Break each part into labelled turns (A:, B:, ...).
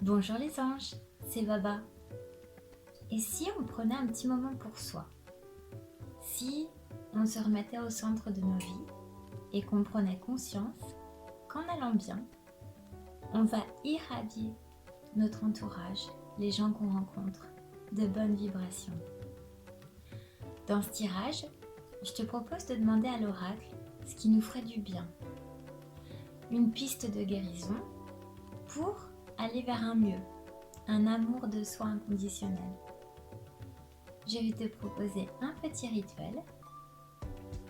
A: Bonjour les anges, c'est Baba. Et si on prenait un petit moment pour soi? Si on se remettait au centre de nos vies et qu'on prenait conscience qu'en allant bien, on va irradier notre entourage, les gens qu'on rencontre, de bonnes vibrations. Dans ce tirage, je te propose de demander à l'oracle ce qui nous ferait du bien. Une piste de guérison pour aller vers un mieux, un amour de soi inconditionnel. Je vais te proposer un petit rituel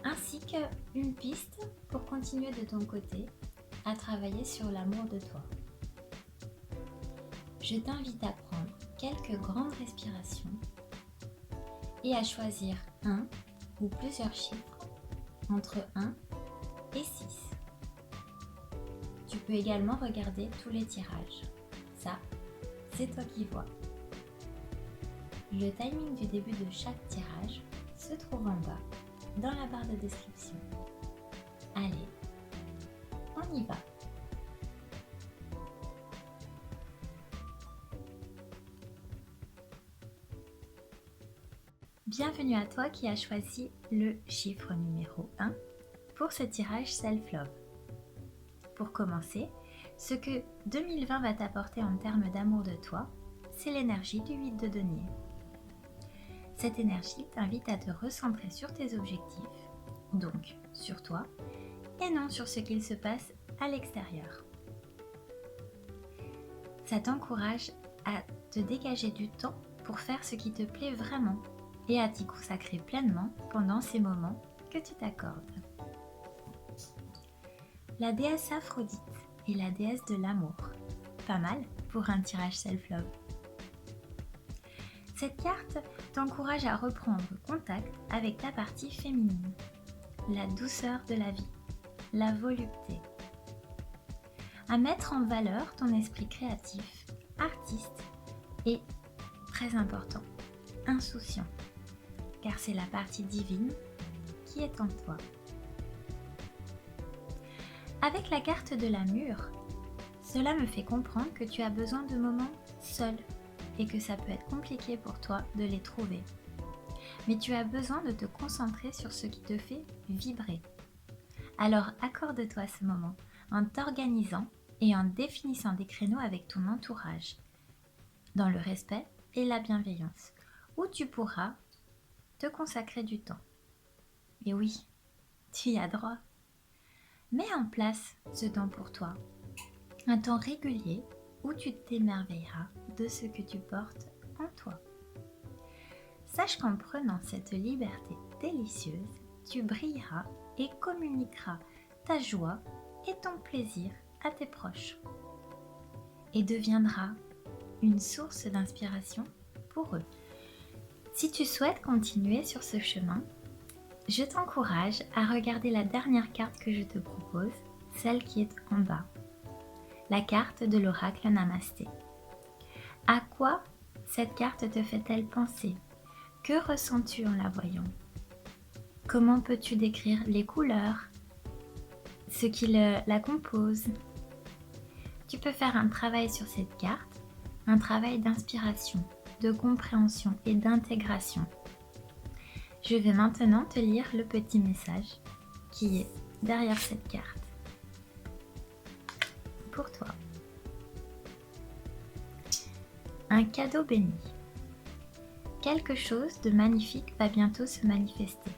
A: ainsi qu'une piste pour continuer de ton côté à travailler sur l'amour de toi. Je t'invite à prendre quelques grandes respirations et à choisir un ou plusieurs chiffres entre 1 et 6. Tu peux également regarder tous les tirages. Ça, c'est toi qui vois. Le timing du début de chaque tirage se trouve en bas, dans la barre de description. Allez, on y va! Bienvenue à toi qui as choisi le chiffre numéro 1 pour ce tirage Self-Love. Pour commencer, ce que 2020 va t'apporter en termes d'amour de toi, c'est l'énergie du 8 de denier. Cette énergie t'invite à te recentrer sur tes objectifs, donc sur toi, et non sur ce qu'il se passe à l'extérieur. Ça t'encourage à te dégager du temps pour faire ce qui te plaît vraiment et à t'y consacrer pleinement pendant ces moments que tu t'accordes. La déesse Aphrodite est la déesse de l'amour. Pas mal pour un tirage self-love. Cette carte t'encourage à reprendre contact avec ta partie féminine, la douceur de la vie, la volupté. À mettre en valeur ton esprit créatif, artiste et, très important, insouciant, car c'est la partie divine qui est en toi. Avec la carte de la mûre, cela me fait comprendre que tu as besoin de moments seuls et que ça peut être compliqué pour toi de les trouver. Mais tu as besoin de te concentrer sur ce qui te fait vibrer. Alors accorde-toi ce moment en t'organisant et en définissant des créneaux avec ton entourage, dans le respect et la bienveillance, où tu pourras te consacrer du temps. Et oui, tu y as droit. Mets en place ce temps pour toi, un temps régulier où tu t'émerveilleras de ce que tu portes en toi. Sache qu'en prenant cette liberté délicieuse, tu brilleras et communiqueras ta joie et ton plaisir à tes proches et deviendras une source d'inspiration pour eux. Si tu souhaites continuer sur ce chemin, je t'encourage à regarder la dernière carte que je te propose, celle qui est en bas, la carte de l'oracle Namasté. À quoi cette carte te fait-elle penser? Que ressens-tu en la voyant? Comment peux-tu décrire les couleurs, ce qui la compose? Tu peux faire un travail sur cette carte, un travail d'inspiration, de compréhension et d'intégration. Je vais maintenant te lire le petit message qui est derrière cette carte. Pour toi. Un cadeau béni. Quelque chose de magnifique va bientôt se manifester.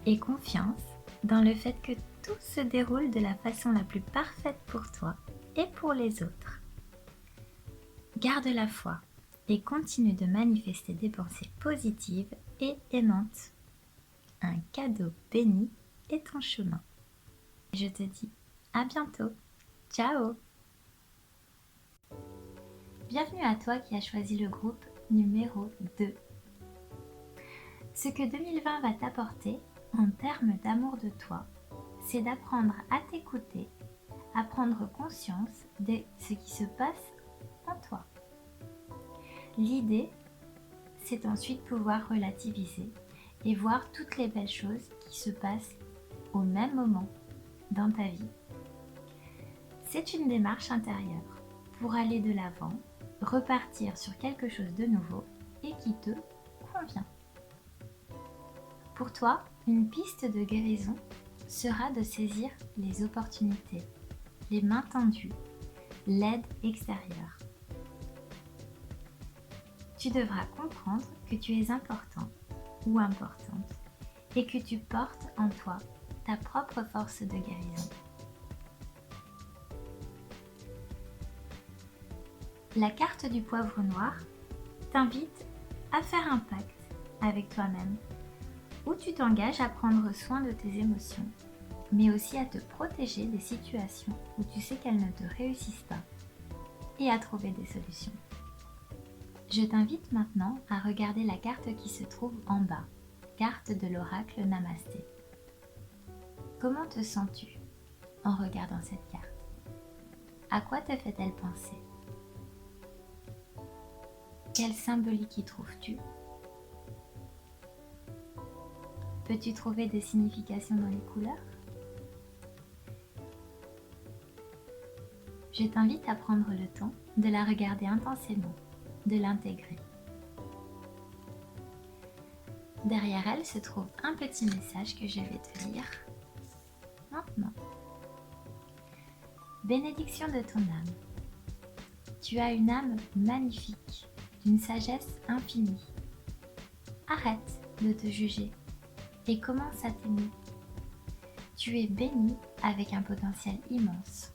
A: Aie confiance dans le fait que tout se déroule de la façon la plus parfaite pour toi et pour les autres. Garde la foi et continue de manifester des pensées positives et aimantes. Un cadeau béni est en chemin. Je te dis à bientôt. Ciao! Bienvenue à toi qui as choisi le groupe numéro 2. Ce que 2020 va t'apporter en termes d'amour de toi, c'est d'apprendre à t'écouter, à prendre conscience de ce qui se passe en toi. L'idée, c'est ensuite pouvoir relativiser et voir toutes les belles choses qui se passent au même moment dans ta vie. C'est une démarche intérieure pour aller de l'avant, repartir sur quelque chose de nouveau et qui te convient. Pour toi, une piste de guérison sera de saisir les opportunités, les mains tendues, l'aide extérieure. Tu devras comprendre que tu es important ou importante et que tu portes en toi ta propre force de guérison. La carte du poivre noir t'invite à faire un pacte avec toi-même où tu t'engages à prendre soin de tes émotions, mais aussi à te protéger des situations où tu sais qu'elles ne te réussissent pas et à trouver des solutions. Je t'invite maintenant à regarder la carte qui se trouve en bas, carte de l'oracle Namasté. Comment te sens-tu en regardant cette carte? À quoi te fait-elle penser? Quelle symbolique y trouves-tu? Peux-tu trouver des significations dans les couleurs? Je t'invite à prendre le temps de la regarder intensément, de l'intégrer. Derrière elle se trouve un petit message que je vais te lire maintenant. Bénédiction de ton âme. Tu as une âme magnifique, d'une sagesse infinie. Arrête de te juger et commence à t'aimer. Tu es béni avec un potentiel immense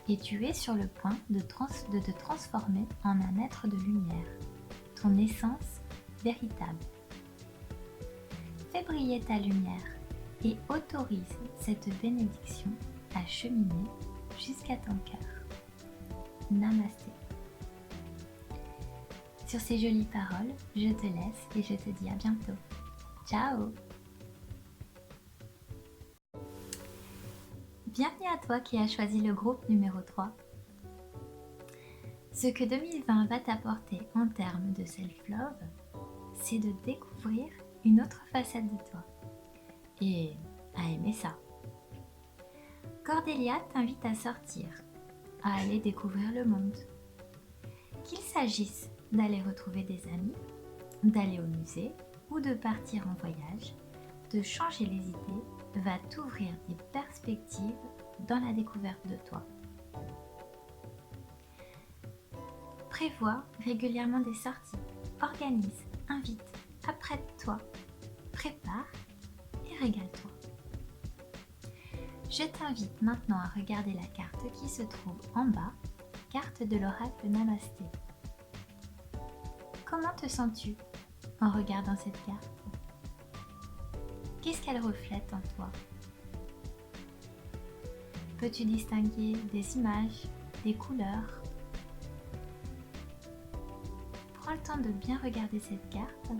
A: et tu es sur le point de te transformer en un être de lumière, ton essence véritable. Fais briller ta lumière et autorise cette bénédiction à cheminer jusqu'à ton cœur. Namasté. Sur ces jolies paroles, je te laisse et je te dis à bientôt. Ciao! Bienvenue à toi qui as choisi le groupe numéro 3. Ce que 2020 va t'apporter en termes de self-love, c'est de découvrir une autre facette de toi et à aimer ça. Cordélia t'invite à sortir, à aller découvrir le monde. Qu'il s'agisse d'aller retrouver des amis, d'aller au musée ou de partir en voyage, de changer les idées va t'ouvrir des perspectives dans la découverte de toi. Prévois régulièrement des sorties, organise, invite, apprête-toi, prépare et régale-toi. Je t'invite maintenant à regarder la carte qui se trouve en bas, carte de l'oracle Namasté. Comment te sens-tu en regardant cette carte? Qu'est-ce qu'elle reflète en toi? Peux-tu distinguer des images, des couleurs? Prends le temps de bien regarder cette carte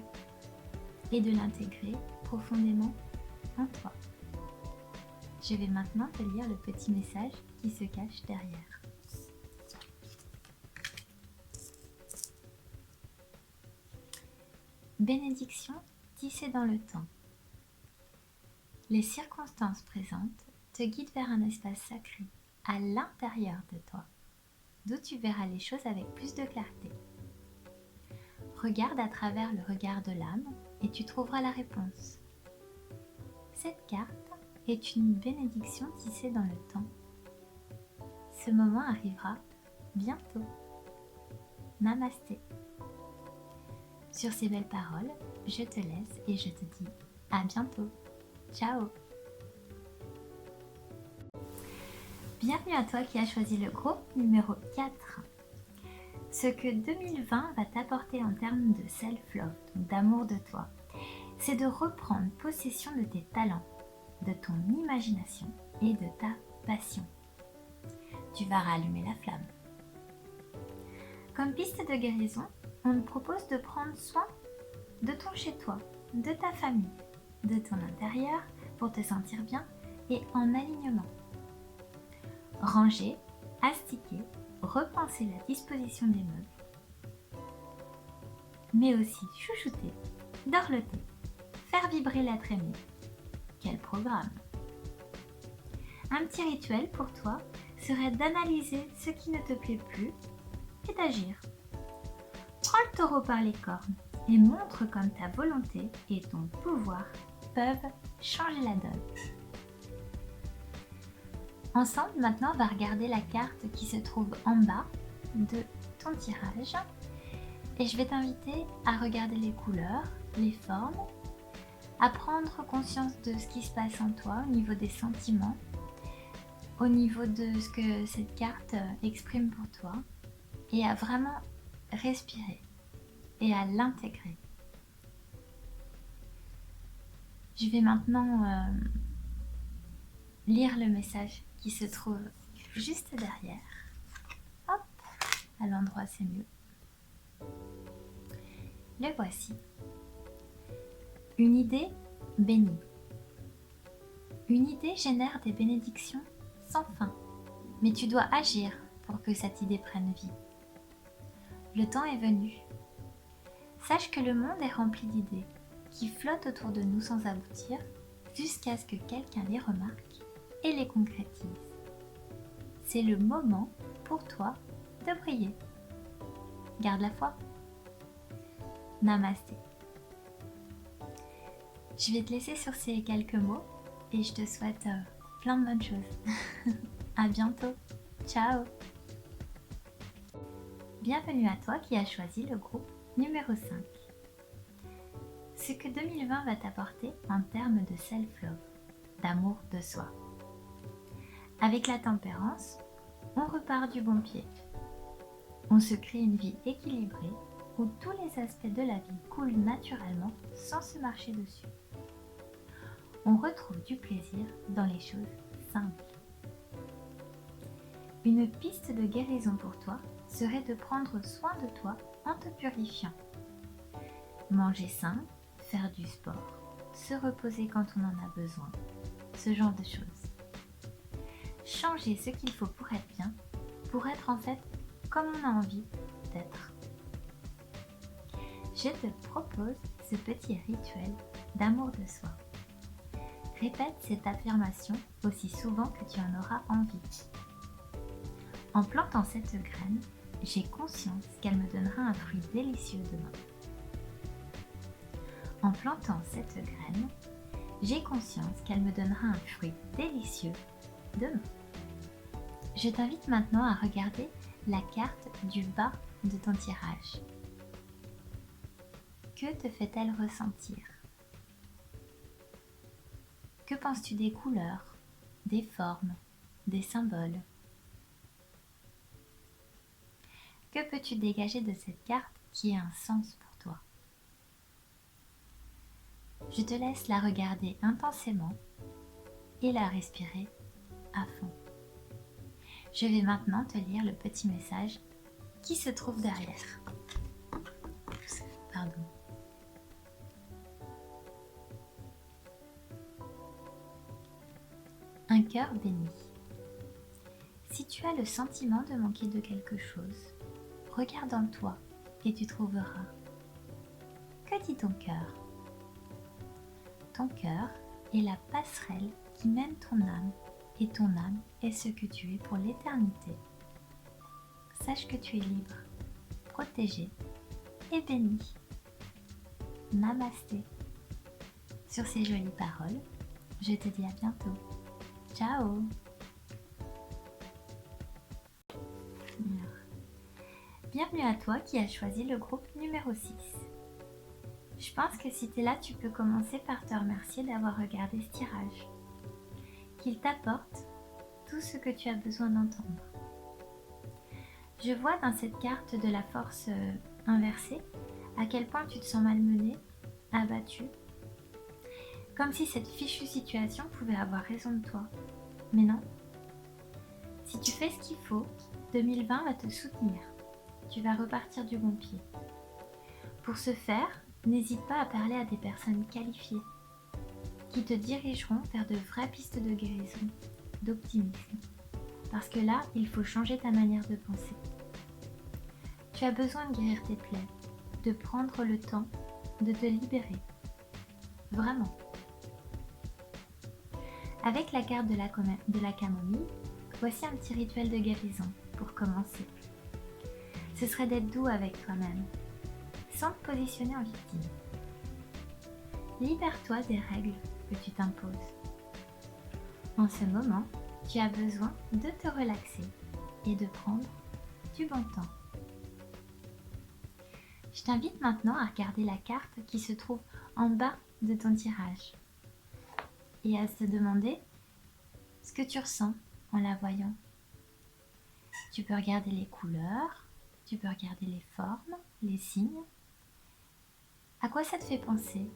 A: et de l'intégrer profondément en toi. Je vais maintenant te lire le petit message qui se cache derrière. Bénédiction tissée dans le temps. Les circonstances présentes te guident vers un espace sacré à l'intérieur de toi, d'où tu verras les choses avec plus de clarté. Regarde à travers le regard de l'âme et tu trouveras la réponse. Cette carte est une bénédiction tissée dans le temps. Ce moment arrivera bientôt. Namasté. Sur ces belles paroles, je te laisse et je te dis à bientôt. Ciao! Bienvenue à toi qui as choisi le groupe numéro 4. Ce que 2020 va t'apporter en termes de self-love, d'amour de toi, c'est de reprendre possession de tes talents, de ton imagination et de ta passion. Tu vas rallumer la flamme. Comme piste de guérison, on te propose de prendre soin de ton chez-toi, de ta famille, de ton intérieur pour te sentir bien et en alignement. Ranger, astiquer, repenser la disposition des meubles, mais aussi chouchouter, dorloter, faire vibrer l'être aimé. Quel programme! Un petit rituel pour toi serait d'analyser ce qui ne te plaît plus et d'agir. Prends le taureau par les cornes et montre comme ta volonté et ton pouvoir peuvent changer la donne. Ensemble, maintenant, on va regarder la carte qui se trouve en bas de ton tirage. Et je vais t'inviter à regarder les couleurs, les formes, à prendre conscience de ce qui se passe en toi au niveau des sentiments, au niveau de ce que cette carte exprime pour toi, et à vraiment respirer et à l'intégrer. Je vais maintenant lire le message qui se trouve juste derrière. Hop, à l'endroit c'est mieux. Le voici. Une idée bénie. Une idée génère des bénédictions sans fin, mais tu dois agir pour que cette idée prenne vie. Le temps est venu. Sache que le monde est rempli d'idées qui flottent autour de nous sans aboutir jusqu'à ce que quelqu'un les remarque et les concrétise. C'est le moment pour toi de briller. Garde la foi. Namasté. Je vais te laisser sur ces quelques mots et je te souhaite plein de bonnes choses. À bientôt. Ciao. Bienvenue à toi qui as choisi le groupe numéro 5. Ce que 2020 va t'apporter en termes de self-love, d'amour de soi. Avec la tempérance, on repart du bon pied. On se crée une vie équilibrée où tous les aspects de la vie coulent naturellement sans se marcher dessus. On retrouve du plaisir dans les choses simples. Une piste de guérison pour toi serait de prendre soin de toi en te purifiant. Manger sain, faire du sport, se reposer quand on en a besoin, ce genre de choses. Changer ce qu'il faut pour être bien, pour être en fait comme on a envie d'être. Je te propose ce petit rituel d'amour de soi. Répète cette affirmation aussi souvent que tu en auras envie. En plantant cette graine, j'ai conscience qu'elle me donnera un fruit délicieux demain. En plantant cette graine, j'ai conscience qu'elle me donnera un fruit délicieux demain. Je t'invite maintenant à regarder la carte du bas de ton tirage. Que te fait-elle ressentir? Que penses-tu des couleurs, des formes, des symboles? Que peux-tu dégager de cette carte qui a un sens pour toi? Je te laisse la regarder intensément et la respirer à fond. Je vais maintenant te lire le petit message qui se trouve derrière. Pardon. Un cœur béni. Si tu as le sentiment de manquer de quelque chose, regarde en toi et tu trouveras. Que dit ton cœur? Ton cœur est la passerelle qui mène ton âme et ton âme est ce que tu es pour l'éternité. Sache que tu es libre, protégé et béni. Namasté. Sur ces jolies paroles, je te dis à bientôt. Ciao. Bienvenue à toi qui as choisi le groupe numéro 6. Je pense que si tu es là, tu peux commencer par te remercier d'avoir regardé ce tirage. Qu'il t'apporte tout ce que tu as besoin d'entendre. Je vois dans cette carte de la force inversée à quel point tu te sens malmené, abattu. Comme si cette fichue situation pouvait avoir raison de toi. Mais non. Si tu fais ce qu'il faut, 2020 va te soutenir. Tu vas repartir du bon pied. Pour ce faire, n'hésite pas à parler à des personnes qualifiées qui te dirigeront vers de vraies pistes de guérison, d'optimisme. Parce que là, il faut changer ta manière de penser. Tu as besoin de guérir tes plaies, de prendre le temps de te libérer. Vraiment. Avec la carte de la camomille, Voici un petit rituel de guérison pour commencer. Ce serait d'être doux avec toi-même, sans te positionner en victime. Libère-toi des règles que tu t'imposes. En ce moment, tu as besoin de te relaxer et de prendre du bon temps. Je t'invite maintenant à regarder la carte qui se trouve en bas de ton tirage et à te demander ce que tu ressens en la voyant. Tu peux regarder les couleurs, tu peux regarder les formes, les signes. À quoi ça te fait penser?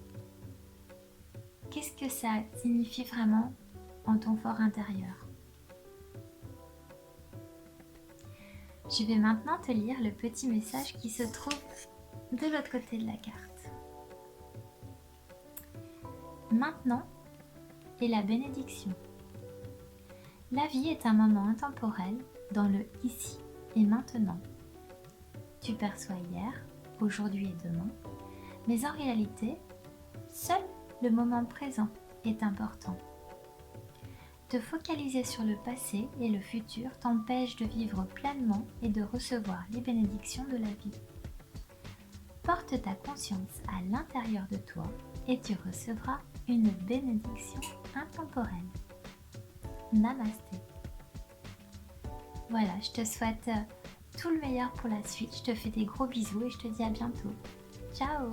A: Qu'est-ce que ça signifie vraiment en ton fort intérieur? Je vais maintenant te lire le petit message qui se trouve de l'autre côté de la carte. Maintenant est la bénédiction. La vie est un moment intemporel dans le ici et maintenant. Tu perçois hier, aujourd'hui et demain, mais en réalité, seul le moment présent est important. Te focaliser sur le passé et le futur t'empêche de vivre pleinement et de recevoir les bénédictions de la vie. Porte ta conscience à l'intérieur de toi et tu recevras une bénédiction intemporelle. Namasté. Voilà, je te souhaite tout le meilleur pour la suite. Je te fais des gros bisous et je te dis à bientôt. Ciao!